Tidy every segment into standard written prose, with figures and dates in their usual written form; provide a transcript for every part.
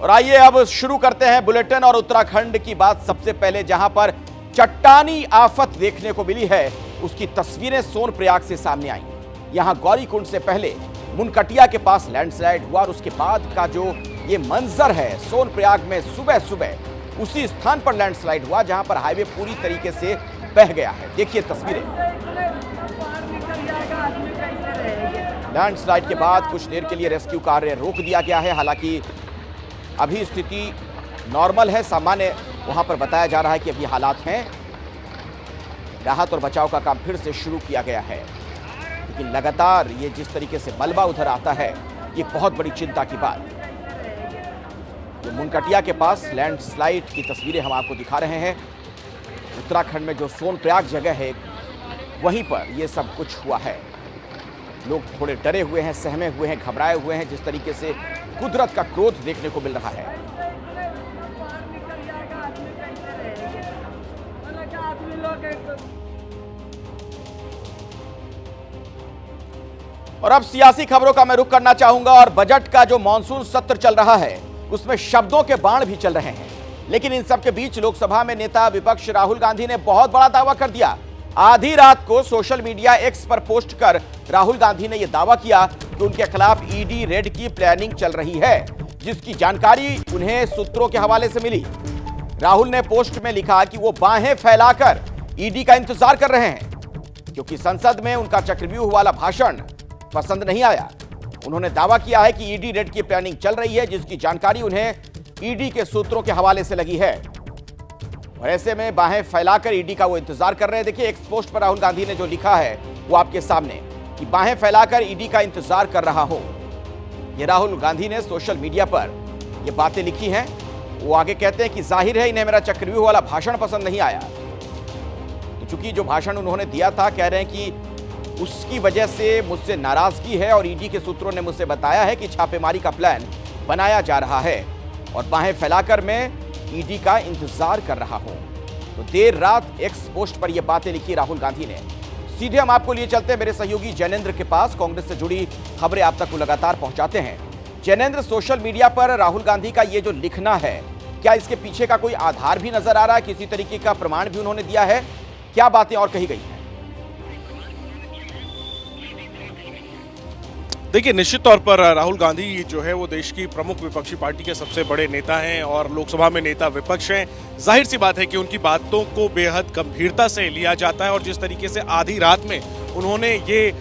और आइए अब शुरू करते हैं बुलेटिन और उत्तराखंड की बात। सबसे पहले जहां पर चट्टानी आफत देखने को मिली है उसकी तस्वीरें सोनप्रयाग से सामने आई। यहां गौरीकुंड से पहले मुनकटिया के पास लैंडस्लाइड हुआ और उसके बाद का जो ये मंजर है सोनप्रयाग में सुबह सुबह उसी स्थान पर लैंडस्लाइड हुआ जहां पर हाईवे पूरी तरीके से बह गया है। देखिए तस्वीरें। लैंडस्लाइड के बाद कुछ देर के लिए रेस्क्यू कार्य रोक दिया गया है। हालांकि अभी स्थिति नॉर्मल है, सामान्य वहां पर बताया जा रहा है कि अभी हालात हैं। राहत और बचाव का काम फिर से शुरू किया गया है, लेकिन लगातार ये जिस तरीके से मलबा उधर आता है ये बहुत बड़ी चिंता की बात। ये मुनकटिया के पास लैंडस्लाइड की तस्वीरें हम आपको दिखा रहे हैं। उत्तराखंड में जो सोनप्रयाग जगह है वहीं पर ये सब कुछ हुआ है। लोग थोड़े डरे हुए हैं, सहमे हुए हैं, घबराए हुए हैं। जिस तरीके से कुदरत का क्रोध देखने को मिल रहा है। और अब सियासी खबरों का मैं रुख करना चाहूंगा। और बजट का जो मॉनसून सत्र चल रहा है उसमें शब्दों के बाण भी चल रहे हैं, लेकिन इन सब के बीच लोकसभा में नेता विपक्ष राहुल गांधी ने बहुत बड़ा दावा कर दिया। आधी रात को सोशल मीडिया एक्स पर पोस्ट कर राहुल गांधी ने यह दावा किया कि उनके खिलाफ ईडी रेड की प्लानिंग चल रही है, जिसकी जानकारी उन्हें सूत्रों के हवाले से मिली। राहुल ने पोस्ट में लिखा कि वो बाहें फैलाकर ईडी का इंतजार कर रहे हैं, क्योंकि संसद में उनका चक्रव्यूह वाला भाषण पसंद नहीं आया। उन्होंने दावा किया है कि ईडी रेड की प्लानिंग चल रही है, जिसकी जानकारी उन्हें ईडी के सूत्रों के हवाले से लगी है और ऐसे में बाहें फैलाकर ईडी का वो इंतजार कर रहे हैं। देखिए एक्स पोस्ट पर राहुल गांधी ने जो लिखा है वो आपके सामने कि बाहें फैलाकर ईडी का इंतजार कर रहा हूं। ये राहुल गांधी ने सोशल मीडिया पर ये बातें लिखी हैं। वो आगे कहते हैं कि जाहिर है इन्हें मेरा चक्रव्यूह वाला भाषण पसंद नहीं आया। तो चूंकि जो भाषण उन्होंने दिया था, कह रहे हैं कि उसकी वजह से मुझसे नाराजगी है और ईडी के सूत्रों ने मुझसे बताया है कि छापेमारी का प्लान बनाया जा रहा है और बाहें फैलाकर मैं ईडी का इंतजार कर रहा हूं। तो देर रात एक्स पोस्ट पर यह बातें लिखी राहुल गांधी ने। सीधे हम आपको लिए चलते हैं मेरे सहयोगी जैनेंद्र के पास। कांग्रेस से जुड़ी खबरें आप तक लगातार पहुंचाते हैं। जैनेंद्र, सोशल मीडिया पर राहुल गांधी का ये जो लिखना है, क्या इसके पीछे का कोई आधार भी नजर आ रहा है? किसी तरीके का प्रमाण भी उन्होंने दिया है? क्या बातें और कही गई हैं? देखिए, निश्चित तौर पर राहुल गांधी जो है वो देश की प्रमुख विपक्षी पार्टी के सबसे बड़े नेता हैं और लोकसभा में नेता विपक्ष हैं। जाहिर सी बात है कि उनकी बातों को बेहद गंभीरता से लिया जाता है और जिस तरीके से आधी रात में उन्होंने ये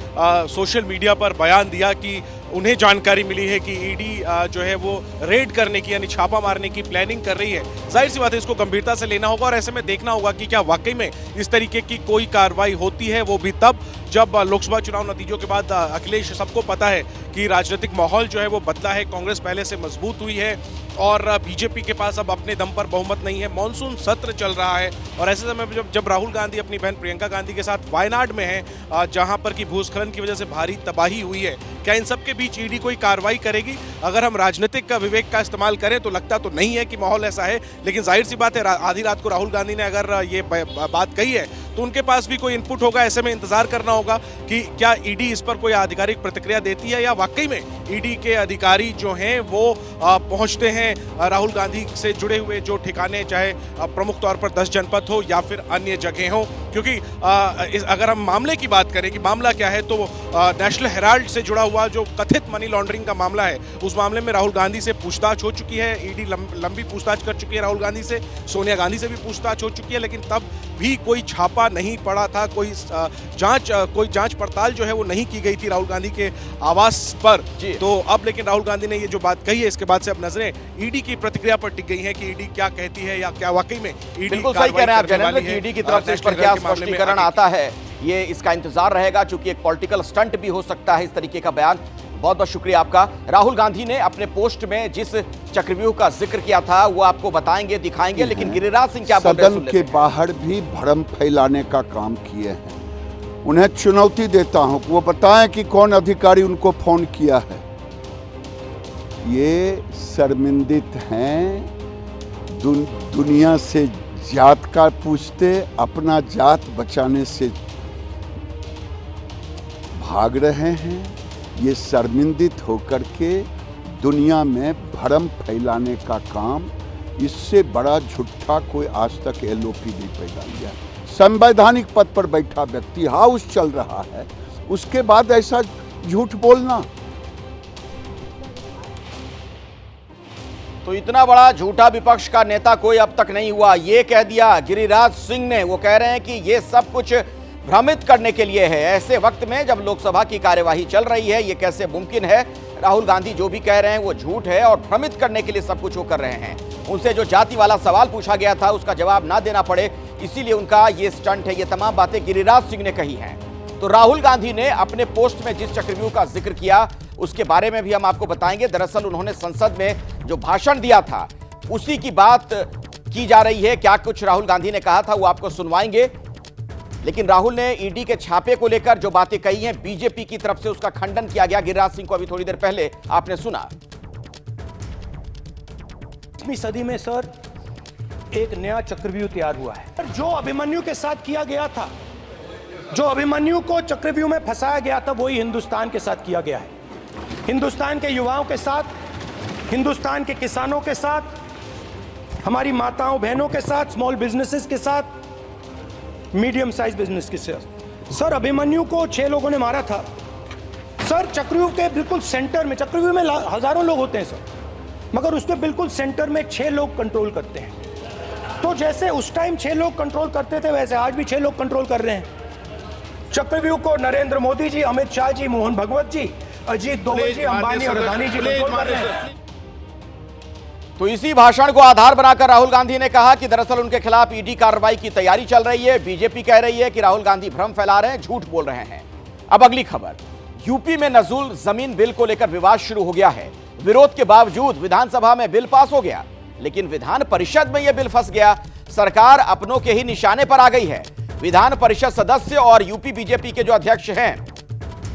सोशल मीडिया पर बयान दिया कि उन्हें जानकारी मिली है कि ईडी जो है वो रेड करने की यानी छापा मारने की प्लानिंग कर रही है, जाहिर सी बात है इसको गंभीरता से लेना होगा और ऐसे में देखना होगा कि क्या वाकई में इस तरीके की कोई कार्रवाई होती है, वो भी तब जब लोकसभा चुनाव नतीजों के बाद अखिलेश सबको पता है कि राजनीतिक माहौल जो है वो बदला है, कांग्रेस पहले से मजबूत हुई है और बीजेपी के पास अब अपने दम पर बहुमत नहीं है। मॉनसून सत्र चल रहा है और ऐसे समय में जब राहुल गांधी अपनी बहन प्रियंका गांधी के साथ वायनाड में है, जहां पर की भूस्खलन की वजह से भारी तबाही हुई है, क्या इन सब के बीच ईडी कोई कार्रवाई करेगी? अगर हम राजनीतिक विवेक का इस्तेमाल करें तो लगता तो नहीं है कि माहौल ऐसा है, लेकिन जाहिर सी बात है आधी रात को राहुल गांधी ने अगर ये बात कही है तो उनके पास भी कोई इनपुट होगा। ऐसे में इंतजार करना होगा कि क्या ईडी इस पर कोई आधिकारिक प्रतिक्रिया देती है या वाकई में ईडी के अधिकारी जो हैं वो पहुंचते हैं राहुल गांधी से जुड़े हुए जो ठिकाने, चाहे प्रमुख तौर पर 10 जनपद हो या फिर अन्य जगह हो। क्योंकि अगर हम मामले की बात करें कि मामला क्या है, तो नेशनल हेराल्ड से जुड़ा हुआ जो कथित मनी लॉन्ड्रिंग का मामला है, उस मामले में राहुल गांधी से पूछताछ हो चुकी है। ईडी लंबी पूछताछ कर चुकी है राहुल गांधी से, सोनिया गांधी से भी पूछताछ हो चुकी है, लेकिन तब भी कोई छापा नहीं पड़ा था, कोई जांच पड़ताल जो है वो नहीं की गई थी राहुल गांधी के आवास पर। तो अब लेकिन राहुल गांधी ने ये जो बात कही है, इसके बाद से अब नजरें ईडी की प्रतिक्रिया पर टिक गई हैं कि ईडी क्या कहती है या क्या वाकई में ईडी बिल्कुल सही कह रहे हैं आप जैनेंद्र कि ईडी की तरफ से इस पर क्या स्पष्टीकरण आता है, ये इसका इंतजार रहेगा, चूंकि एक पॉलिटिकल स्टंट भी हो सकता है इस तरीके का बयान। बहुत बहुत शुक्रिया आपका। राहुल गांधी ने अपने पोस्ट में जिस चक्रव्यूह का जिक्र किया था वो आपको बताएंगे, दिखाएंगे, लेकिन गिरिराज सिंह क्या बोल रहे हैं? सदन के बाहर भी भ्रम फैलाने का काम किए हैं। उन्हें चुनौती देता हूं कि वो बताएं कि कौन अधिकारी उनको फोन किया है। ये शर्मिंदित हैं, दुनिया से जात का पूछते, अपना जात बचाने से भाग रहे हैं। ये शर्मिंदित होकर के दुनिया में भ्रम फैलाने का काम, इससे बड़ा झूठा कोई आज तक एलओपी नहीं पैदा किया। संवैधानिक पद पर बैठा व्यक्ति, हाउस चल रहा है, उसके बाद ऐसा झूठ बोलना। तो इतना बड़ा झूठा विपक्ष का नेता कोई अब तक नहीं हुआ, ये कह दिया गिरिराज सिंह ने। वो कह रहे हैं कि ये सब कुछ भ्रमित करने के लिए है। ऐसे वक्त में जब लोकसभा की कार्यवाही चल रही है, ये कैसे मुमकिन है? राहुल गांधी जो भी कह रहे हैं वो झूठ है और भ्रमित करने के लिए सब कुछ वो कर रहे हैं। उनसे जो जाति वाला सवाल पूछा गया था उसका जवाब ना देना पड़े, इसीलिए उनका ये स्टंट है। ये तमाम बातें गिरिराज सिंह ने कही हैं। तो राहुल गांधी ने अपने पोस्ट में जिस चक्रव्यूह का जिक्र किया उसके बारे में भी हम आपको बताएंगे। दरअसल उन्होंने संसद में जो भाषण दिया था उसी की बात की जा रही है। क्या कुछ राहुल गांधी ने कहा था वो आपको सुनवाएंगे। लेकिन राहुल ने ईडी के छापे को लेकर जो बातें कही हैं, बीजेपी की तरफ से उसका खंडन किया गया। गिरिराज सिंह को अभी थोड़ी देर पहले आपने सुना। 20वीं सदी में सर एक नया चक्रव्यूह तैयार हुआ है। जो अभिमन्यु के साथ किया गया था, जो अभिमन्यु को चक्रव्यूह में फंसाया गया था, वही हिंदुस्तान के साथ किया गया है। हिंदुस्तान के युवाओं के साथ, हिंदुस्तान के किसानों के साथ, हमारी माताओं बहनों के साथ, स्मॉल बिजनेसेस के साथ, मीडियम साइज बिजनेस के साथ। सर अभिमन्यु को 6 लोगों ने मारा था सर, चक्रव्यूह के बिल्कुल सेंटर में। चक्रव्यूह में हजारों लोग होते हैं सर, मगर उसके बिल्कुल सेंटर में 6 लोग कंट्रोल करते हैं। तो जैसे उस टाइम 6 लोग कंट्रोल करते थे, वैसे आज भी 6 लोग कंट्रोल कर रहे हैं। चक्रव्यूह को नरेंद्र मोदी जी, अमित शाह जी, मोहन भगवत जी, अजीत डोभाल जी, अंबानी और अदानी जी कंट्रोल कर रहे हैं। तो इसी भाषण को आधार बनाकर राहुल गांधी ने कहा कि दरअसल उनके खिलाफ ईडी कार्रवाई की तैयारी चल रही है। बीजेपी कह रही है कि राहुल गांधी भ्रम फैला रहे हैं, झूठ बोल रहे हैं। अब अगली खबर, यूपी में नजूल जमीन बिल को लेकर विवाद शुरू हो गया है। विरोध के बावजूद विधानसभा में बिल पास हो गया, लेकिन विधान परिषद में यह बिल फंस गया। सरकार अपनों के ही निशाने पर आ गई है। विधान परिषद सदस्य और यूपी बीजेपी के जो अध्यक्ष हैं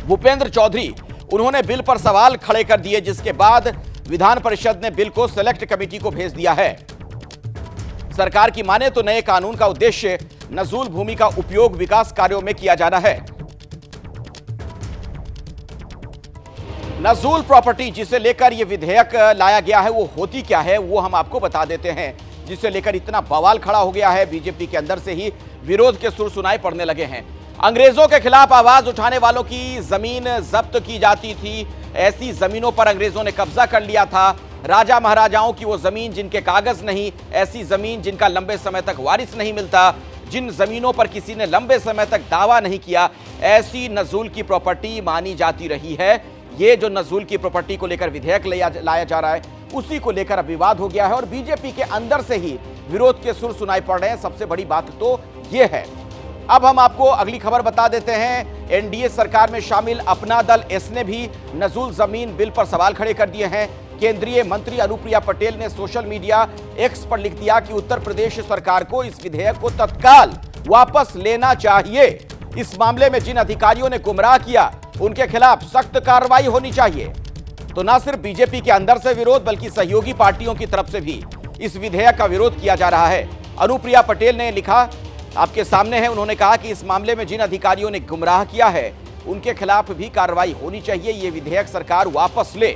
भूपेंद्र चौधरी, उन्होंने बिल पर सवाल खड़े कर दिए, जिसके बाद विधान परिषद ने बिल को सेलेक्ट कमेटी को भेज दिया है। सरकार की माने तो नए कानून का उद्देश्य नजूल भूमि का उपयोग विकास कार्यों में किया जाना है। नजूल प्रॉपर्टी जिसे लेकर यह विधेयक लाया गया है वो होती क्या है वो हम आपको बता देते हैं, जिसे लेकर इतना बवाल खड़ा हो गया है। बीजेपी के अंदर से ही विरोध के सुर सुनाई पड़ने लगे हैं। अंग्रेजों के खिलाफ आवाज उठाने वालों की जमीन जब्त की जाती थी। ऐसी जमीनों पर अंग्रेजों ने कब्जा कर लिया था। राजा महाराजाओं की वो जमीन जिनके कागज नहीं, ऐसी जमीन जिनका लंबे समय तक वारिस नहीं मिलता, जिन जमीनों पर किसी ने लंबे समय तक दावा नहीं किया, ऐसी नजूल की प्रॉपर्टी मानी जाती रही है। ये जो नजूल की प्रॉपर्टी को लेकर विधेयक लाया जा रहा है, उसी को लेकर अब विवाद हो गया है और बीजेपी के अंदर से ही विरोध के सुर सुनाई पड़ रहे हैं। सबसे बड़ी बात तो ये है। अब हम आपको अगली खबर बता देते हैं। एनडीए सरकार में शामिल अपना दल एस ने भी नजूल जमीन बिल पर सवाल खड़े कर दिए हैं। केंद्रीय मंत्री अनुप्रिया पटेल ने सोशल मीडिया एक्स पर लिख दिया कि उत्तर प्रदेश सरकार को इस विधेयक को तत्काल वापस लेना चाहिए। इस मामले में जिन अधिकारियों ने गुमराह किया उनके खिलाफ सख्त कार्रवाई होनी चाहिए। तो न सिर्फ बीजेपी के अंदर से विरोध, बल्कि सहयोगी पार्टियों की तरफ से भी इस विधेयक का विरोध किया जा रहा है। अनुप्रिया पटेल ने लिखा, आपके सामने है, उन्होंने कहा कि इस मामले में जिन अधिकारियों ने गुमराह किया है उनके खिलाफ भी कार्रवाई होनी चाहिए। ये विधेयक सरकार वापस ले।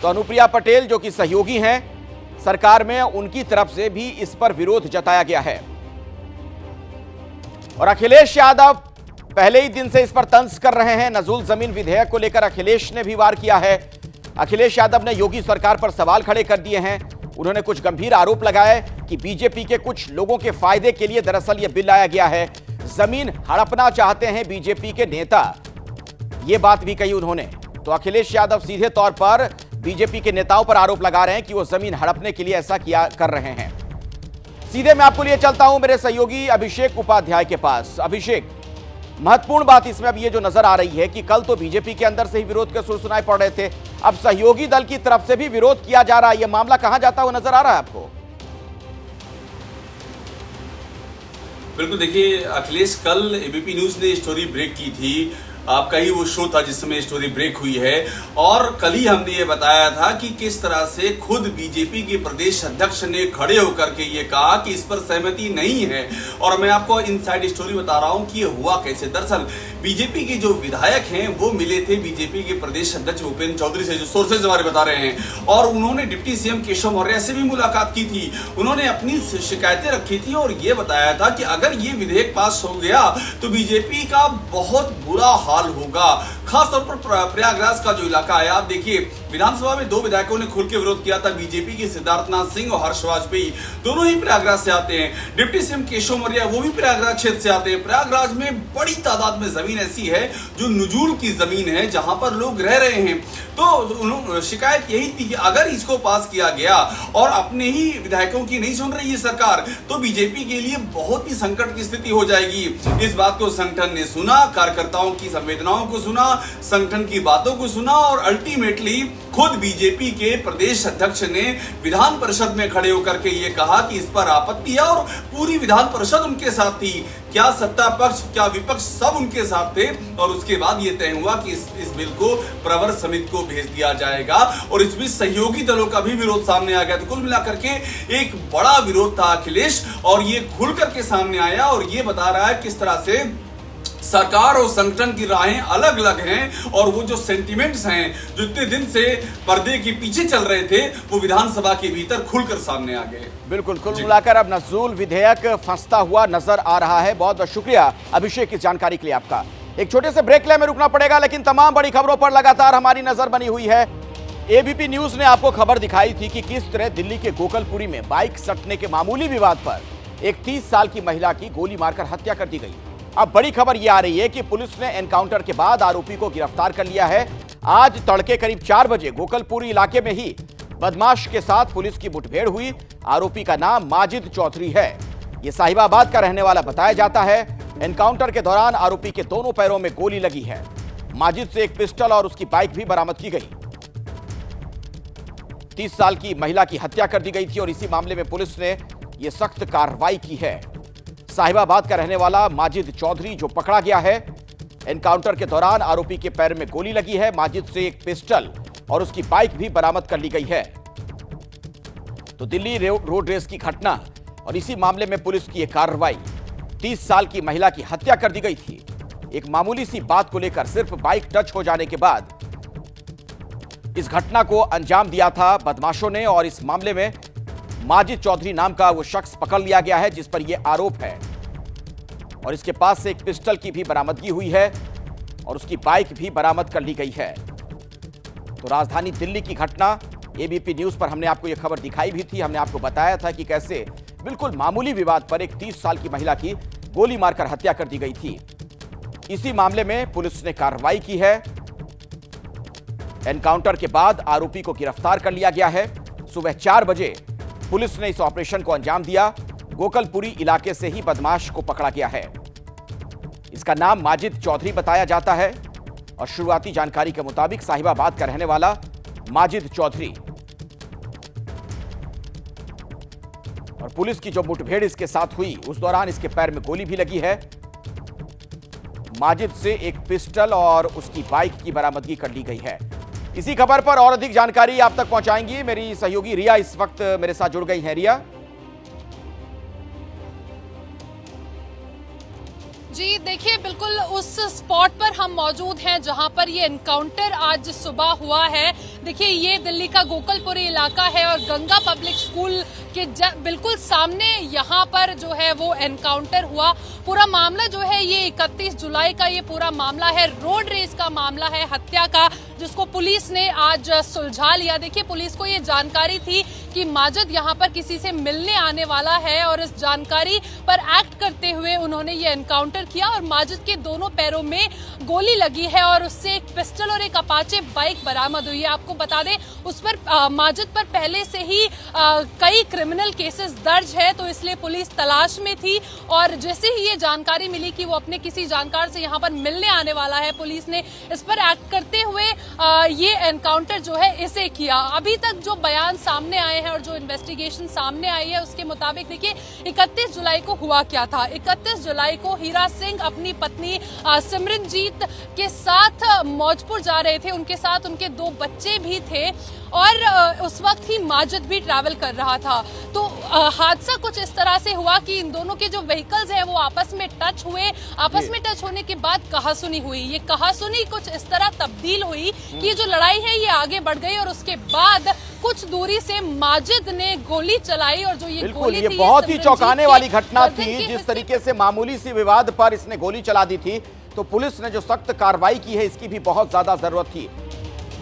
तो अनुप्रिया पटेल जो कि सहयोगी हैं सरकार में, उनकी तरफ से भी इस पर विरोध जताया गया है। और अखिलेश यादव पहले ही दिन से इस पर तंज कर रहे हैं। नजूल जमीन विधेयक को लेकर अखिलेश ने भी वार किया है। अखिलेश यादव ने योगी सरकार पर सवाल खड़े कर दिए हैं। उन्होंने कुछ गंभीर आरोप लगाए कि बीजेपी के कुछ लोगों के फायदे के लिए दरअसल यह बिल लाया गया है। जमीन हड़पना चाहते हैं बीजेपी के नेता, यह बात भी कही उन्होंने। तो अखिलेश यादव सीधे तौर पर बीजेपी के नेताओं पर आरोप लगा रहे हैं कि वो जमीन हड़पने के लिए ऐसा कर रहे हैं। सीधे मैं आपको लिए चलता हूं मेरे सहयोगी अभिषेक उपाध्याय के पास। अभिषेक, महत्वपूर्ण बात इसमें अब ये जो नजर आ रही है कि कल तो बीजेपी के अंदर से ही विरोध के सुर सुनाई पड़ रहे थे, अब सहयोगी दल की तरफ से भी विरोध किया जा रहा है। यह मामला कहां जाता हुआ नजर आ रहा है आपको? बिल्कुल, देखिए अखिलेश, कल एबीपी न्यूज ने स्टोरी ब्रेक की थी। आपका ही वो शो था जिस समय स्टोरी ब्रेक हुई है, और कल ही हमने ये बताया था कि किस तरह से खुद बीजेपी के प्रदेश अध्यक्ष ने खड़े होकर के ये कहा कि इस पर सहमति नहीं है। और मैं आपको इनसाइड स्टोरी बता रहा हूं कि ये हुआ कैसे। दरअसल बीजेपी के जो विधायक हैं वो मिले थे बीजेपी के प्रदेश अध्यक्ष भूपेंद्र चौधरी से, जो सोर्सेज हमारे बता रहे हैं, और उन्होंने डिप्टी सीएम केशव मौर्य से भी मुलाकात की थी। उन्होंने अपनी शिकायतें रखी थी और ये बताया था कि अगर ये विधेयक पास हो गया तो बीजेपी का बहुत बुरा हाल होगा। खासतौर पर प्रयागराज का जो इलाका है, आप देखिए विधानसभा में 2 विधायकों ने खुल के विरोध किया था, बीजेपी के सिद्धार्थनाथ सिंह और हर्ष वाजपेयी, दोनों ही प्रयागराज से आते हैं। डिप्टी सीएम केशव मौर्य वो भी प्रयागराज क्षेत्र से आते हैं। प्रयागराज में बड़ी तादाद में जमीन ऐसी है जो नुजूल की जमीन है, जहां पर लोग रह रहे हैं। तो शिकायत यही थी कि अगर इसको पास किया गया और अपने ही विधायकों की नहीं सुन रही है सरकार, तो बीजेपी के लिए बहुत ही संकट की स्थिति हो जाएगी। इस बात को संगठन ने सुना, कार्यकर्ताओं की संवेदनाओं को सुना, संगठन की बातों को सुना और अल्टीमेटली खुद बीजेपी के प्रदेश अध्यक्ष ने विधान परिषद में खड़े होकर के ये कहा कि इस पर आपत्ति है, और पूरी विधान परिषद उनके साथ थी। क्या सत्ता पक्ष, क्या विपक्ष, सब उनके साथ थे। और उसके बाद ये तय हुआ कि इस बिल को प्रवर समिति को भेज दिया जाएगा, और इस बीच सहयोगी दलों का भी विरोध सामने आ गया। तो कुल मिलाकर के एक बड़ा विरोध था अखिलेश, और ये खुल करके सामने आया और ये बता रहा है किस तरह से सरकार और संगठन की राहें अलग अलग हैं, और वो जो सेंटिमेंट्स हैं जो इतने दिन से पर्दे के पीछे चल रहे थे, वो विधानसभा के भीतर खुलकर सामने आ गए। बिल्कुल, कुल मिलाकर अब नजूल विधेयक फंसता हुआ नजर आ रहा है। बहुत बहुत शुक्रिया अभिषेक इस जानकारी के लिए आपका। एक छोटे से ब्रेक ले में रुकना पड़ेगा, लेकिन तमाम बड़ी खबरों पर लगातार हमारी नजर बनी हुई है। एबीपी न्यूज ने आपको खबर दिखाई थी कि किस तरह दिल्ली के गोकलपुरी में बाइक सटने के मामूली विवाद पर एक 30 साल की महिला की गोली मारकर हत्या कर दी गई। अब बड़ी खबर यह आ रही है कि पुलिस ने एनकाउंटर के बाद आरोपी को गिरफ्तार कर लिया है। आज तड़के करीब 4 बजे गोकलपुरी इलाके में ही बदमाश के साथ पुलिस की मुठभेड़ हुई। आरोपी का नाम माजिद चौधरी है। यह साहिबाबाद का रहने वाला बताया जाता है। एनकाउंटर के दौरान आरोपी के दोनों पैरों में गोली लगी है। माजिद से एक पिस्टल और उसकी बाइक भी बरामद की गई। 30 साल की महिला की हत्या कर दी गई थी और इसी मामले में पुलिस ने यह सख्त कार्रवाई की है। साहिबाबाद का रहने वाला माजिद चौधरी जो पकड़ा गया है। एनकाउंटर के दौरान आरोपी के पैर में गोली लगी है। माजिद से एक पिस्टल और उसकी बाइक भी बरामद कर ली गई है। तो दिल्ली रोड रेस की घटना और इसी मामले में पुलिस की यह कार्रवाई। 30 साल की महिला की हत्या कर दी गई थी। एक मामूली सी बात को लेकर सिर्फ बाइक टच हो जाने के बाद इस घटना को अंजाम दिया था बदमाशों ने, और इस मामले में माजिद चौधरी नाम का वो शख्स पकड़ लिया गया है जिस पर यह आरोप है, और इसके पास से एक पिस्टल की भी बरामदगी हुई है और उसकी बाइक भी बरामद कर ली गई है। तो राजधानी दिल्ली की घटना, एबीपी न्यूज पर हमने आपको यह खबर दिखाई भी थी। हमने आपको बताया था कि कैसे बिल्कुल मामूली विवाद पर एक 30 साल की महिला की गोली मारकर हत्या कर दी गई थी। इसी मामले में पुलिस ने कार्रवाई की है। एनकाउंटर के बाद आरोपी को गिरफ्तार कर लिया गया है। सुबह 4 बजे पुलिस ने इस ऑपरेशन को अंजाम दिया। गोकलपुरी इलाके से ही बदमाश को पकड़ा गया है। इसका नाम माजिद चौधरी बताया जाता है और शुरुआती जानकारी के मुताबिक साहिबाबाद का रहने वाला माजिद चौधरी। और पुलिस की जो मुठभेड़ इसके साथ हुई उस दौरान इसके पैर में गोली भी लगी है। माजिद से एक पिस्टल और उसकी बाइक की बरामदगी कर ली गई है। इसी खबर पर और अधिक जानकारी आप तक पहुंचाएंगी मेरी सहयोगी रिया इस वक्त मेरे साथ जुड़ गई हैं। रिया जी देखिए, बिल्कुल उस स्पॉट पर हम मौजूद हैं जहां पर ये एनकाउंटर आज सुबह हुआ है। देखिए, ये दिल्ली का गोकलपुरी इलाका है और गंगा पब्लिक स्कूल के बिल्कुल सामने यहाँ पर जो है वो एनकाउंटर हुआ। पूरा मामला जो है ये 31 जुलाई का ये पूरा मामला है, रोड रेस का मामला है, हत्या का, जिसको पुलिस ने आज सुलझा लिया। देखिए, पुलिस को ये जानकारी थी कि माजिद यहाँ पर किसी से मिलने आने वाला है और इस जानकारी पर एक्ट करते हुए उन्होंने ये एनकाउंटर किया और माजिद के दोनों पैरों में गोली लगी है और उससे एक पिस्टल और एक अपाचे बाइक बरामद हुई है। आपको बता दें, उस पर माजिद पर पहले से ही कई क्रिमिनल केसेस दर्ज है, तो इसलिए पुलिस तलाश में थी और जैसे ही ये जानकारी मिली कि वो अपने किसी जानकार से यहाँ पर मिलने आने वाला है, पुलिस ने इस पर एक्ट करते हुए ये एनकाउंटर जो है इसे किया। अभी तक जो बयान सामने आए हैं और जो इन्वेस्टिगेशन सामने आई है उसके मुताबिक देखिए 31 जुलाई को हुआ क्या था। 31 जुलाई को हीरा सिंह अपनी पत्नी सिमरनजीत के साथ मौजपुर जा रहे थे, उनके साथ उनके 2 बच्चे भी थे और उस वक्त ही माजिद भी ट्रैवल कर रहा था। तो हादसा कुछ इस तरह से हुआ कि इन दोनों के जो व्हीकल्स हैं वो आपस में टच हुए। आपस में टच होने के बाद कहासुनी हुई। ये कहासुनी कुछ इस तरह तब्दील हुई कि जो लड़ाई है ये आगे बढ़ गई और उसके बाद कुछ दूरी से माजिद ने गोली चलाई और जो ये गोली ये थी, बहुत ही चौंकाने वाली घटना गर्दन थी। के जिस तरीके से मामूली सी विवाद पर इसने गोली चला दी थी, तो पुलिस ने जो सख्त कार्रवाई की है इसकी भी बहुत ज्यादा जरूरत थी।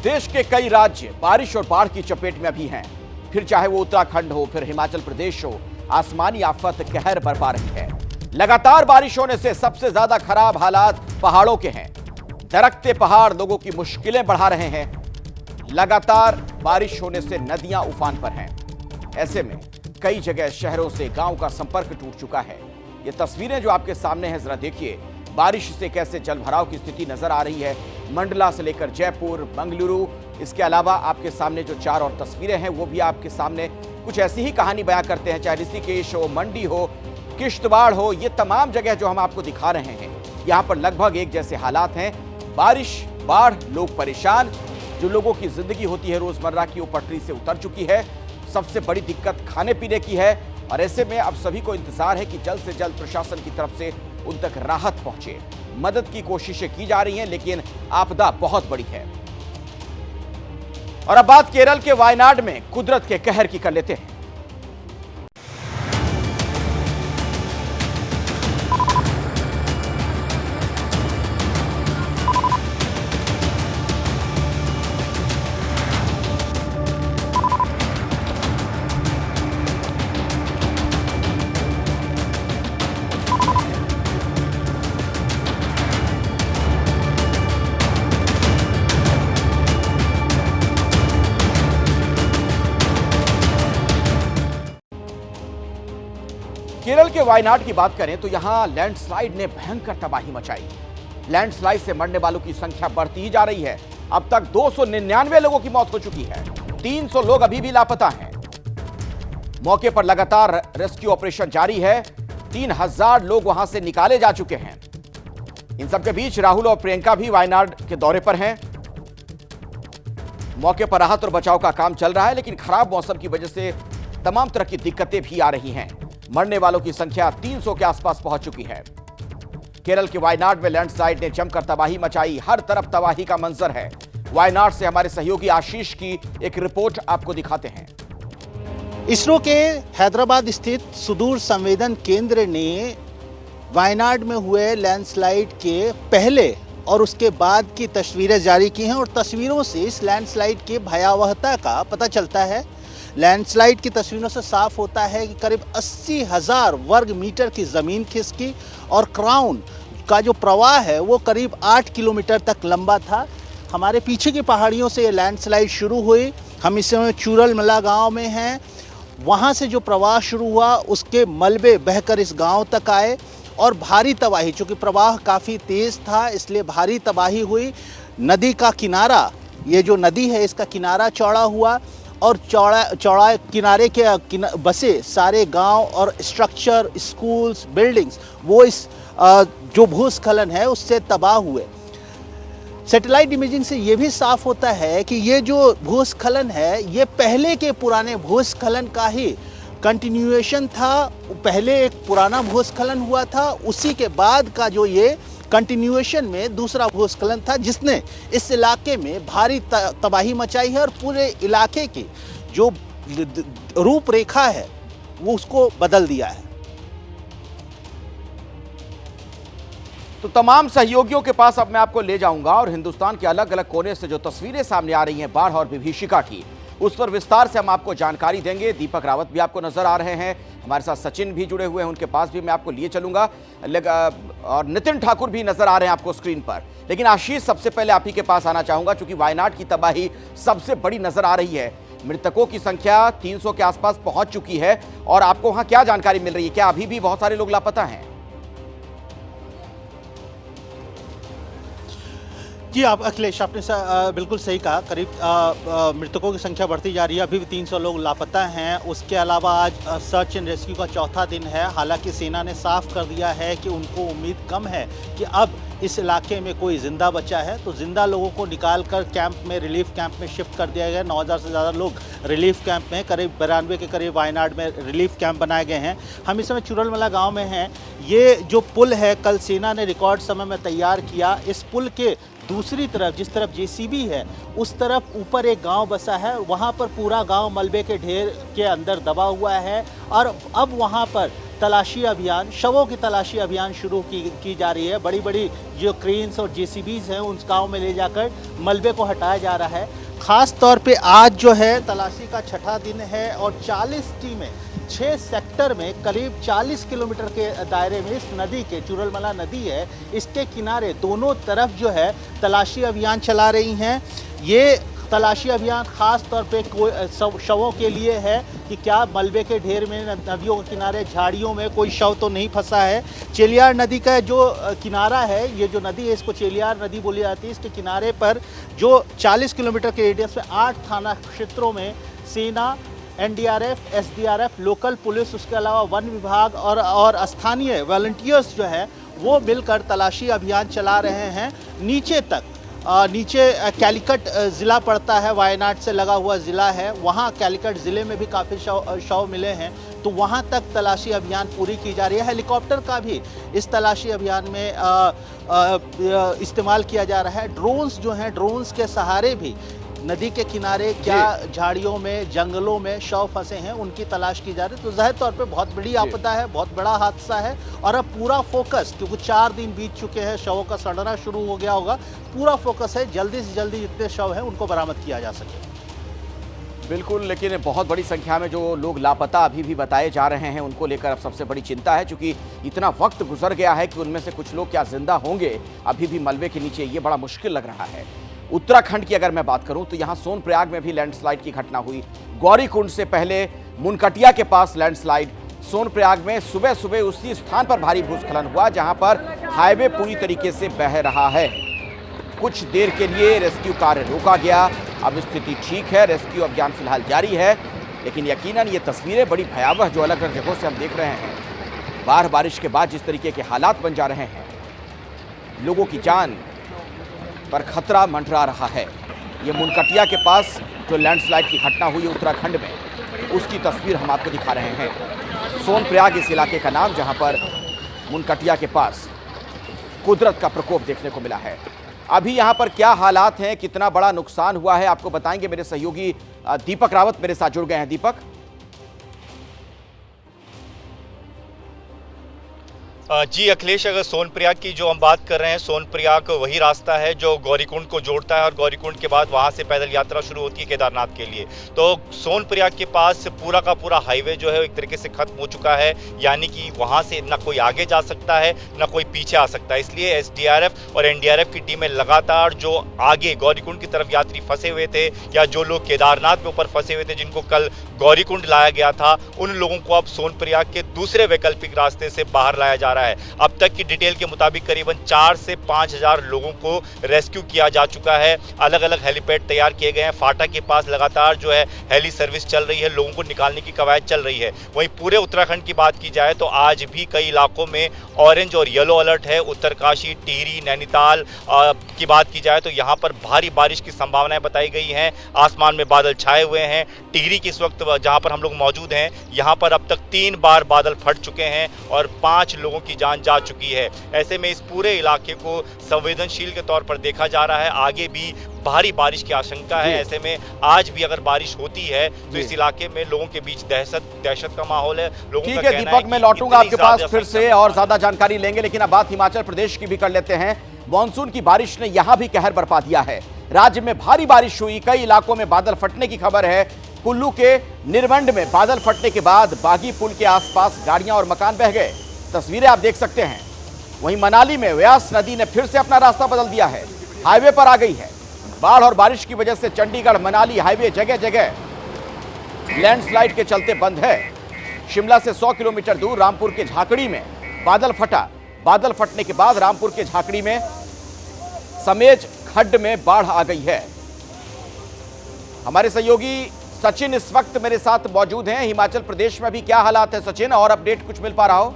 देश के कई राज्य बारिश और बाढ़ की चपेट में अभी हैं, फिर चाहे वो उत्तराखंड हो, फिर हिमाचल प्रदेश हो, आसमानी आफत कहर बरपा रही है। लगातार बारिश होने से सबसे ज्यादा खराब हालात पहाड़ों के हैं। दरकते पहाड़ लोगों की मुश्किलें बढ़ा रहे हैं। लगातार बारिश होने से नदियां उफान पर हैं। ऐसे में कई जगह शहरों से गांव का संपर्क टूट चुका है। ये तस्वीरें जो आपके सामने हैं, जरा देखिए बारिश से कैसे जलभराव की स्थिति नजर आ रही है। मंडला से लेकर जयपुर, मंगलुरु, इसके अलावा आपके सामने जो 4 और तस्वीरें हैं वो भी आपके सामने कुछ ऐसी ही कहानी बयां करते हैं। चाहे ऋषिकेश हो, मंडी हो, किश्तवाड़ हो, ये तमाम जगह जो हम आपको दिखा रहे हैं यहाँ पर लगभग एक जैसे हालात हैं। बारिश, बाढ़, लोग परेशान। जो लोगों की जिंदगी होती है रोजमर्रा की, वो पटरी से उतर चुकी है। सबसे बड़ी दिक्कत खाने पीने की है और ऐसे में अब सभी को इंतजार है कि जल्द से जल्द प्रशासन की तरफ से उन तक राहत पहुंचे। मदद की कोशिशें की जा रही हैं, लेकिन आपदा बहुत बड़ी है। और अब बात केरल के वायनाड में कुदरत के कहर की कर लेते हैं। केरल के वायनाड की बात करें तो यहां लैंडस्लाइड ने भयंकर तबाही मचाई। लैंडस्लाइड से मरने वालों की संख्या बढ़ती ही जा रही है। अब तक 299 लोगों की मौत हो चुकी है। 300 लोग अभी भी लापता हैं। मौके पर लगातार रेस्क्यू ऑपरेशन जारी है। 3000 लोग वहां से निकाले जा चुके हैं। इन सबके बीच राहुल और प्रियंका भी वायनाड के दौरे पर हैं। मौके पर राहत और बचाव का काम चल रहा है, लेकिन खराब मौसम की वजह से तमाम तरह की दिक्कतें भी आ रही हैं। मरने वालों की संख्या 300 के आसपास पहुंच चुकी है। केरल के वायनाड में लैंडस्लाइड ने जमकर तबाही मचाई। हर तरफ तबाही का मंजर है। वायनाड से हमारे सहयोगी आशीष की एक रिपोर्ट आपको दिखाते हैं। इसरो के हैदराबाद स्थित सुदूर संवेदन केंद्र ने वायनाड में हुए लैंडस्लाइड के पहले और उसके बाद की तस्वीरें जारी की हैं और तस्वीरों से इस लैंडस्लाइड की भयावहता का पता चलता है। लैंडस्लाइड की तस्वीरों से साफ होता है कि करीब 80,000 वर्ग मीटर की ज़मीन खिसकी और क्राउन का जो प्रवाह है वो करीब 8 किलोमीटर तक लंबा था। हमारे पीछे की पहाड़ियों से ये लैंडस्लाइड शुरू हुई। हम इस समय चूरलमला गांव में हैं। वहाँ से जो प्रवाह शुरू हुआ उसके मलबे बहकर इस गांव तक आए और भारी तबाही, चूँकि प्रवाह काफ़ी तेज़ था इसलिए भारी तबाही हुई। नदी का किनारा, ये जो नदी है इसका किनारा चौड़ा हुआ और चौड़ा किनारे के बसे सारे गांव और स्ट्रक्चर, स्कूल्स, बिल्डिंग्स वो इस जो भूस्खलन है उससे तबाह हुए। सैटेलाइट इमेजिंग से ये भी साफ होता है कि ये जो भूस्खलन है ये पहले के पुराने भूस्खलन का ही कंटिन्यूएशन था। पहले एक पुराना भूस्खलन हुआ था, उसी के बाद का जो ये कंटिन्यूएशन में दूसरा भूस्खलन था जिसने इस इलाके में भारी तबाही मचाई है और पूरे इलाके की जो रूपरेखा है वो उसको बदल दिया है। तो तमाम सहयोगियों के पास अब मैं आपको ले जाऊंगा और हिंदुस्तान के अलग अलग कोने से जो तस्वीरें सामने आ रही हैं बाढ़ और विभीषिका की, उस पर विस्तार से हम आपको जानकारी देंगे। दीपक रावत भी आपको नजर आ रहे हैं, हमारे साथ सचिन भी जुड़े हुए हैं, उनके पास भी मैं आपको लिए चलूंगा, और नितिन ठाकुर भी नजर आ रहे हैं आपको स्क्रीन पर। लेकिन आशीष, सबसे पहले आप ही के पास आना चाहूंगा क्योंकि वायनाड की तबाही सबसे बड़ी नजर आ रही है। मृतकों की संख्या 300 के आसपास पहुंच चुकी है और आपको वहां क्या जानकारी मिल रही है? क्या अभी भी बहुत सारे लोग लापता हैं? जी आप अखिलेश, आपने बिल्कुल सही कहा। करीब मृतकों की संख्या बढ़ती जा रही है। अभी भी 300 लोग लापता हैं। उसके अलावा आज सर्च एंड रेस्क्यू का चौथा दिन है। हालांकि सेना ने साफ कर दिया है कि उनको उम्मीद कम है कि अब इस इलाके में कोई जिंदा बचा है, तो जिंदा लोगों को निकाल कर कैंप में, रिलीफ कैंप में शिफ्ट कर दिया गया। 9000 से ज़्यादा लोग रिलीफ कैंप में, करीब 92 के करीब वायनाड में रिलीफ कैंप बनाए गए हैं। हम इस समय चुरलमला गांव में हैं। ये जो पुल है कल सेना ने रिकॉर्ड समय में तैयार किया। इस पुल के दूसरी तरफ, जिस तरफ जेसीबी है, उस तरफ ऊपर एक गांव बसा है। वहां पर पूरा गांव मलबे के ढेर के अंदर दबा हुआ है और अब वहां पर तलाशी अभियान, शवों की तलाशी अभियान शुरू की जा रही है। बड़ी बड़ी जो क्रेन्स और जेसीबीज हैं उन गांव में ले जाकर मलबे को हटाया जा रहा है। ख़ास तौर पे आज जो है तलाशी का छठा दिन है और 40 टीमें 6 सेक्टर में करीब 40 किलोमीटर के दायरे में इस नदी के, चुरलमला नदी है, इसके किनारे दोनों तरफ जो है तलाशी अभियान चला रही हैं। ये तलाशी अभियान खास तौर पे कोई शवों के लिए है कि क्या मलबे के ढेर में, नदियों के किनारे, झाड़ियों में कोई शव तो नहीं फंसा है। चेलियार नदी का जो किनारा है, ये जो नदी है इसको चेलियार नदी बोली जाती है। इसके किनारे पर जो 40 किलोमीटर के रेडियस में 8 थाना क्षेत्रों में सेना, एनडीआरएफ, एसडीआरएफ, लोकल पुलिस, उसके अलावा वन विभाग और स्थानीय वॉलंटियर्स जो है वो मिलकर तलाशी अभियान चला रहे हैं। नीचे तक, नीचे कैलीकट ज़िला पड़ता है, वायनाड से लगा हुआ ज़िला है, वहाँ कैलीकट ज़िले में भी काफ़ी शव मिले हैं, तो वहाँ तक तलाशी अभियान पूरी की जा रही है। हेलीकॉप्टर का भी इस तलाशी अभियान में इस्तेमाल किया जा रहा है। ड्रोन्स जो हैं, ड्रोन्स के सहारे भी नदी के किनारे क्या झाड़ियों में, जंगलों में शव फंसे हैं उनकी तलाश की जा रही है। तो जाहिर तौर पे बहुत बड़ी आपदा है, बहुत बड़ा हादसा है और अब पूरा फोकस, क्योंकि 4 दिन बीत चुके हैं, शवों का सड़ना शुरू हो गया होगा, पूरा फोकस है जल्दी से जल्दी जितने शव हैं उनको बरामद किया जा सके। बिल्कुल, लेकिन बहुत बड़ी संख्या में जो लोग लापता अभी भी बताए जा रहे हैं उनको लेकर अब सबसे बड़ी चिंता है, क्योंकि इतना वक्त गुजर गया है कि उनमें से कुछ लोग क्या जिंदा होंगे अभी भी मलबे के नीचे, ये बड़ा मुश्किल लग रहा है। उत्तराखंड की अगर मैं बात करूं तो यहां सोनप्रयाग में भी लैंडस्लाइड की घटना हुई। गौरीकुंड से पहले मुनकटिया के पास लैंडस्लाइड। सोनप्रयाग में सुबह सुबह उसी स्थान पर भारी भूस्खलन हुआ जहां पर हाईवे पूरी तरीके से बह रहा है। कुछ देर के लिए रेस्क्यू कार्य रोका गया। अब स्थिति ठीक है, रेस्क्यू अभियान फिलहाल जारी है, लेकिन यकीनन ये तस्वीरें बड़ी भयावह जो अलग अलग जगहों से हम देख रहे हैं, बारिश के बाद जिस तरीके के हालात बन जा रहे हैं, लोगों की जान पर खतरा मंडरा रहा है। ये मुनकटिया के पास जो लैंडस्लाइड की घटना हुई उत्तराखंड में, उसकी तस्वीर हम आपको दिखा रहे हैं। सोनप्रयाग इस इलाके का नाम, जहां पर मुनकटिया के पास कुदरत का प्रकोप देखने को मिला है। अभी यहां पर क्या हालात हैं, कितना बड़ा नुकसान हुआ है, आपको बताएंगे। मेरे सहयोगी दीपक रावत मेरे साथ जुड़ गए हैं। दीपक। जी अखिलेश, अगर सोनप्रयाग की जो हम बात कर रहे हैं, सोनप्रयाग वही रास्ता है जो गौरीकुंड को जोड़ता है और गौरीकुंड के बाद वहां से पैदल यात्रा शुरू होती है केदारनाथ के लिए। तो सोनप्रयाग के पास पूरा का पूरा हाईवे जो है एक तरीके से खत्म हो चुका है, यानी कि वहां से ना कोई आगे जा सकता है ना कोई पीछे आ सकता है। इसलिए एसडीआरएफ और एनडीआरएफ की टीमें लगातार जो आगे गौरीकुंड की तरफ यात्री फंसे हुए थे या जो लोग केदारनाथ में ऊपर फंसे हुए थे, जिनको कल गौरीकुंड लाया गया था, उन लोगों को अब सोनप्रयाग के दूसरे वैकल्पिक रास्ते से बाहर लाया जा रहा है। अब तक की डिटेल के मुताबिक करीबन 4 से 5 हजार लोगों को रेस्क्यू किया जा चुका है। अलग अलग हेलीपैड तैयार किए गए हैं। फाटा के पास लगातार जो है हेली सर्विस चल रही है, लोगों को निकालने की कवायद चल रही है। वहीं पूरे उत्तराखंड की बात की जाए तो आज भी कई इलाकों में ऑरेंज और येलो अलर्ट है। उत्तरकाशी, टिहरी, नैनीताल की बात की जाए तो यहाँ पर भारी बारिश की संभावनाएं बताई गई हैं। आसमान में बादल छाए हुए हैं। टिहरी की इस वक्त जहाँ पर हम लोग मौजूद हैं, यहाँ पर अब तक 3 बार बादल फट चुके हैं और 5 लोगों की जान जा चुकी है। ऐसे में इस पूरे इलाके को संवेदनशील के तौर पर देखा जा रहा है। आगे भी भारी बारिश की आशंका है। ऐसे में आज भी अगर बारिश होती है तो इस इलाके में लोगों के बीच दहशत का माहौल है। ठीक है दीपक, मैं लौटूंगा आपके पास फिर से और ज्यादा जानकारी लेंगे, लेकिन अब बात हिमाचल प्रदेश की भी कर लेते हैं। मानसून की बारिश ने यहां भी कहर बरपा दिया है। राज्य में भारी बारिश हुई, कई इलाकों में बादल फटने की खबर है। कुल्लू के निरवंड में बादल फटने के बाद बागी पुल के आसपास गाड़ियां और मकान बह गए। तस्वीरें आप देख सकते हैं। वहीं मनाली में व्यास नदी ने फिर से अपना रास्ता बदल दिया है, हाईवे पर आ गई है। बाढ़ और बारिश की वजह से चंडीगढ़ मनाली हाईवे जगह जगह लैंडस्लाइड के चलते बंद है। शिमला से 100 किलोमीटर दूर रामपुर के झाकड़ी में बादल फटा। बादल फटने के बाद रामपुर के झाकड़ी में समेज खड्ड में बाढ़ आ गई है। हमारे सहयोगी सचिन इस वक्त मेरे साथ मौजूद हैं। हिमाचल प्रदेश में भी क्या हालात है सचिन, और अपडेट कुछ मिल पा रहा हो?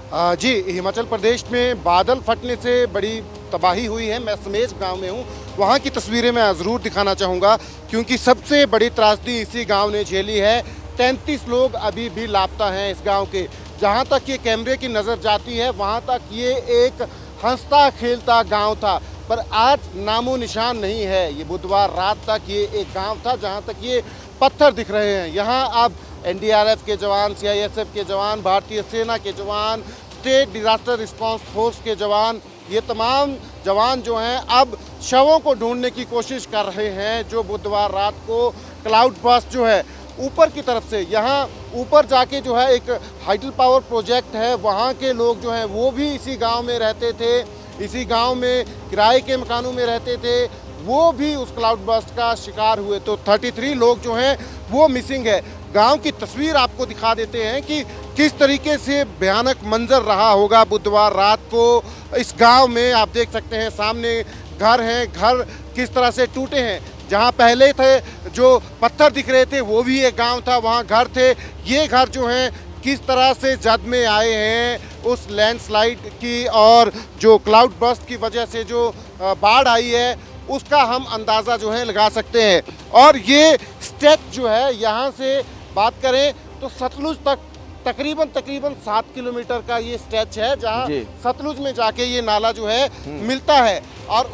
जी, हिमाचल प्रदेश में बादल फटने से बड़ी तबाही हुई है। मैं समेज गांव में हूं, वहां की तस्वीरें मैं ज़रूर दिखाना चाहूँगा क्योंकि सबसे बड़ी त्रासदी इसी गांव ने झेली है। 33 लोग अभी भी लापता हैं इस गांव के। जहां तक ये कैमरे की नज़र जाती है वहां तक ये एक हंसता खेलता गांव था, पर आज नामो निशान नहीं है। ये बुधवार रात तक ये एक गाँव था जहाँ तक ये पत्थर दिख रहे हैं। यहाँ अब NDRF के जवान, CISF के जवान, भारतीय सेना के जवान, स्टेट डिजास्टर रिस्पांस फोर्स के जवान, ये तमाम जवान जो हैं अब शवों को ढूंढने की कोशिश कर रहे हैं। जो बुधवार रात को क्लाउड बर्स्ट जो है ऊपर की तरफ से, यहाँ ऊपर जाके जो है एक हाइडल पावर प्रोजेक्ट है, वहाँ के लोग जो हैं वो भी इसी गांव में रहते थे, इसी गांव में किराए के मकानों में रहते थे, वो भी उस क्लाउड बर्स्ट का शिकार हुए। तो 33 लोग जो हैं वो मिसिंग है। गांव की तस्वीर आपको दिखा देते हैं कि किस तरीके से भयानक मंजर रहा होगा बुधवार रात को इस गांव में। आप देख सकते हैं सामने घर हैं, घर किस तरह से टूटे हैं। जहां पहले थे जो पत्थर दिख रहे थे वो भी एक गांव था, वहां घर थे। ये घर जो हैं किस तरह से जद में आए हैं उस लैंडस्लाइड की और जो क्लाउड बर्स्ट की वजह से जो बाढ़ आई है उसका हम अंदाज़ा जो है लगा सकते हैं। और ये स्ट्रेच जो है यहाँ से बात करें तो सतलुज तक तकरीबन 7 किलोमीटर का ये स्ट्रेच है, जहाँ सतलुज में जाके ये नाला जो है मिलता है और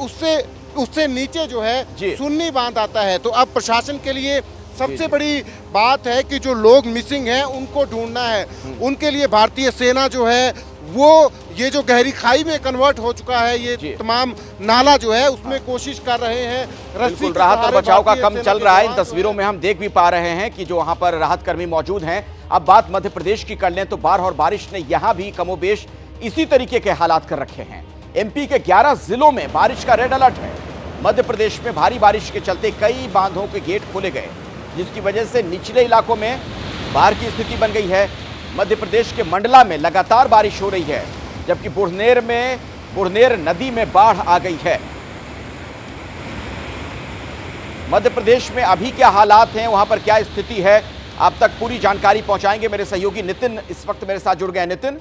उससे नीचे जो है सुन्नी बांध आता है। तो अब प्रशासन के लिए सबसे बड़ी बात है कि जो लोग मिसिंग हैं उनको ढूंढना है। उनके लिए भारतीय सेना जो है वो ये जो गहरी खाई में कन्वर्ट हो चुका है ये तमाम नाला जो है उसमें कोशिश कर रहे हैं। बिल्कुल राहत और बचाव का काम चल रहा है। इन तस्वीरों में हम देख भी पा रहे हैं कि जो वहां पर राहत कर्मी मौजूद हैं। अब बात मध्य प्रदेश की कर लें तो बाढ़ और बारिश ने यहां भी कमोबेश इसी तरीके के हालात कर रखे हैं। MP के 11 जिलों में बारिश का रेड अलर्ट है। मध्य प्रदेश में भारी बारिश के चलते कई बांधों के गेट खोले गए, जिसकी वजह से निचले इलाकों में बाढ़ की स्थिति बन गई है। मध्य प्रदेश के मंडला में लगातार बारिश हो रही है, जबकि बुढ़नेर नदी में बाढ़ आ गई है। मध्य प्रदेश में अभी क्या हालात हैं, वहां पर क्या स्थिति है, आप तक पूरी जानकारी पहुंचाएंगे मेरे सहयोगी नितिन इस वक्त मेरे साथ जुड़ गए। नितिन।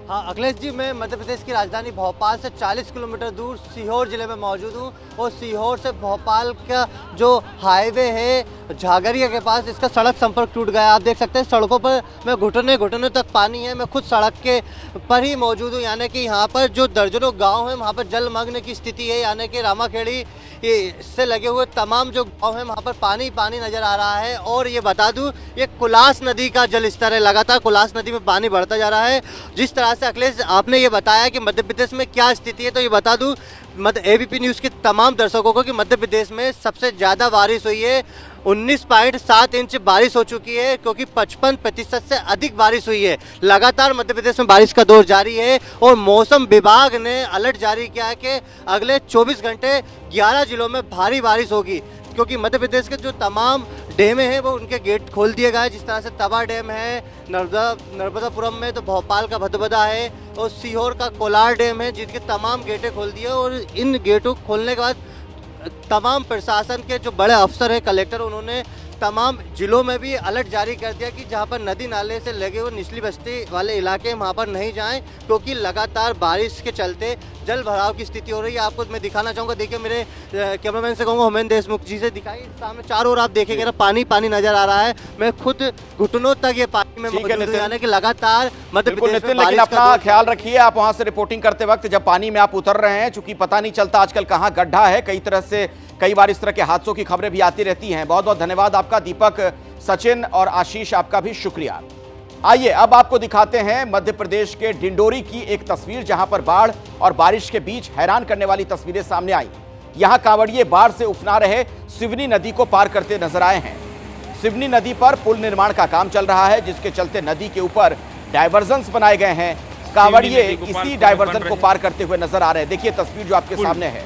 हाँ अखिलेश जी, मैं मध्य प्रदेश की राजधानी भोपाल से 40 किलोमीटर दूर सीहोर जिले में मौजूद हूँ और सीहोर से भोपाल का जो हाईवे है झागरिया के पास, इसका सड़क संपर्क टूट गया। आप देख सकते हैं सड़कों पर मैं घुटने तक पानी है। मैं खुद सड़क के पर ही मौजूद हूँ, यानी कि यहाँ पर जो दर्जनों गाँव हैं वहाँ पर जलमग्न की स्थिति है। यानी कि रामाखेड़ी से लगे हुए तमाम जो गाँव हैं वहाँ पर पानी नज़र आ रहा है। और ये बता दूँ ये कुलास नदी का जल स्तर है, लगातार कुलास नदी में पानी बढ़ता जा रहा है। जिस तरह से अखिलेश आपने ये बताया कि मध्य प्रदेश में क्या स्थिति है, तो ये बता दूं ABP न्यूज़ के तमाम दर्शकों को कि मध्य प्रदेश में सबसे ज़्यादा बारिश हुई है। 19.7 इंच बारिश हो चुकी है, क्योंकि 55% से अधिक बारिश हुई है। लगातार मध्य प्रदेश में बारिश का दौर जारी है और मौसम विभाग ने अलर्ट जारी किया है कि अगले 24 घंटे 11 जिलों में भारी बारिश होगी, क्योंकि मध्य प्रदेश के जो तमाम डैम हैं वो उनके गेट खोल दिए गए। जिस तरह से तवा डैम है, नर्मदापुरम में तो भोपाल का भदभदा है और सीहोर का कोलार डैम है, जिनके तमाम गेटें खोल दिए। और इन गेटों को खोलने के बाद तमाम प्रशासन के जो बड़े अफसर हैं, कलेक्टर, उन्होंने तमाम जिलों में भी अलर्ट जारी कर दिया कि जहां पर नदी नाले से लगे हुए निचली बस्ती वाले इलाके वहां पर नहीं जाएं, क्योंकि लगातार बारिश के चलते जल भराव की स्थिति हो रही है। आपको मैं दिखाना चाहूँगा, देखिए मेरे कैमरामैन से कहूँगा होमेन देशमुख जी से दिखाई, सामने चारों ओर आप देखेंगे ना पानी नजर आ रहा है। मैं खुद घुटनों तक ये पानी में मौजूद हूं, यानी कि लगातार मध्य प्रदेश में लेकिन अपना ख्याल रखिए आप वहां से रिपोर्टिंग करते वक्त, जब पानी में आप उतर रहे हैं, चूंकि पता नहीं चलता आजकल कहाँ गड्ढा है, कई बार इस तरह के हादसों की खबरें भी आती रहती हैं। बहुत बहुत धन्यवाद आपका दीपक, सचिन और आशीष, आपका भी शुक्रिया। आइए अब आपको दिखाते हैं मध्य प्रदेश के डिंडोरी की एक तस्वीर, जहां पर बाढ़ और बारिश के बीच हैरान करने वाली तस्वीरें सामने आई। यहां कांवड़िए बाढ़ से उफना रहे सिवनी नदी को पार करते नजर आए हैं। सिवनी नदी पर पुल निर्माण का काम चल रहा है, जिसके चलते नदी के ऊपर डायवर्जन्स बनाए गए हैं। कांवड़िए इसी डायवर्जन को पार करते हुए नजर आ रहे हैं। देखिए तस्वीर जो आपके सामने है।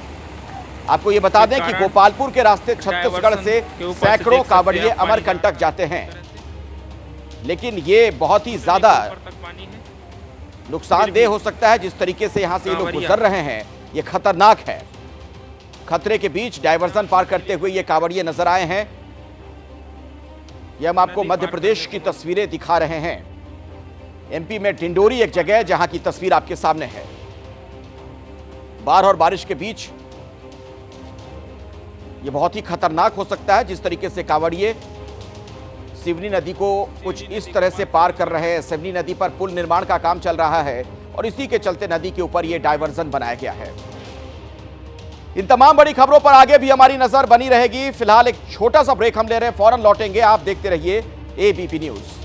आपको ये बता दें कि गोपालपुर के रास्ते छत्तीसगढ़ से सैकड़ों कांवड़िए अमरकंटक जाते हैं, लेकिन ये बहुत ही ज्यादा नुकसानदेह हो सकता है। जिस तरीके से यहां से ये लोग गुजर रहे हैं ये खतरनाक है। खतरे के बीच डायवर्जन पार करते हुए ये कांवड़िए नजर आए हैं। ये हम आपको मध्य प्रदेश की तस्वीरें दिखा रहे हैं। एमपी में डिंडोरी एक जगह जहां की तस्वीर आपके सामने है। बाढ़ और बारिश के बीच ये बहुत ही खतरनाक हो सकता है। जिस तरीके से कांवड़िए सिवनी नदी को कुछ इस तरह से पार कर रहे हैं। सिवनी नदी पर पुल निर्माण का काम चल रहा है और इसी के चलते नदी के ऊपर ये डायवर्जन बनाया गया है। इन तमाम बड़ी खबरों पर आगे भी हमारी नजर बनी रहेगी। फिलहाल एक छोटा सा ब्रेक हम ले रहे हैं, फौरन लौटेंगे। आप देखते रहिए एबीपी न्यूज।